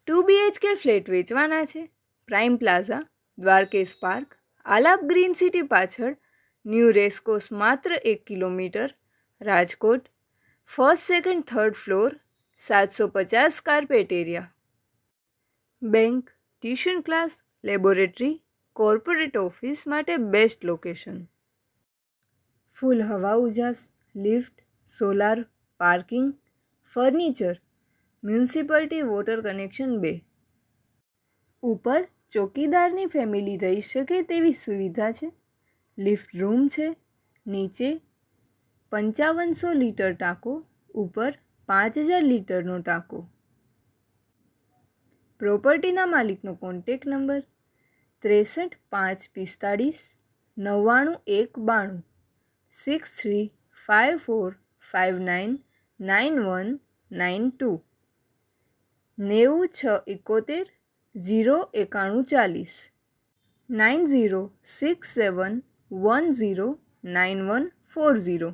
2 BHK flat વેચવાના છે. Prime plaza, Dwarkesh park, Aalap green city પાછળ, ન્યૂ રેસકોર્સ માત્ર 1 kilometre, Rajkot. First, second, third floor, 750 carpet area. Bank, tuition class, laboratory, corporate office માટે best location. Full હવા ઉજાસ, lift, solar, parking, furniture, municipality water connection 2. ઉપર ચોકીદારની family રહી શકે તેવી સુવિધા છે. લિફ્ટ રૂમ છે. નીચે 5500 લીટર ટાંકો, ઉપર 5000 લીટરનો ટાંકો. પ્રોપર્ટીના માલિકનો કોન્ટેક નંબર 63 545 99 192 6354599192 9671 09140 9067109140.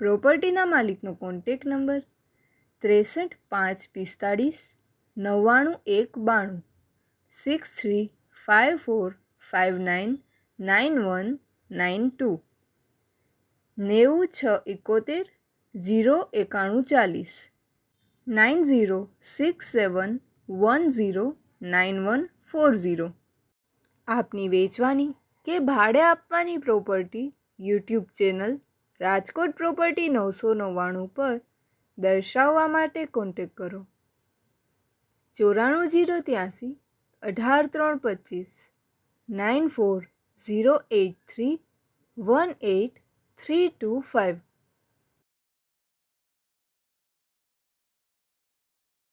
પ્રોપર્ટીના માલિકનો કોન્ટેક નંબર 63 545 99 192 6354599192 9671 09140 9067109140. આપની વેચવાની કે ભાડે આપવાની property YouTube channel Rajkot property 999 પર દર્શાવવા માટે કોન્ટેક કરો. 94 083 18 325 94 083 18 325.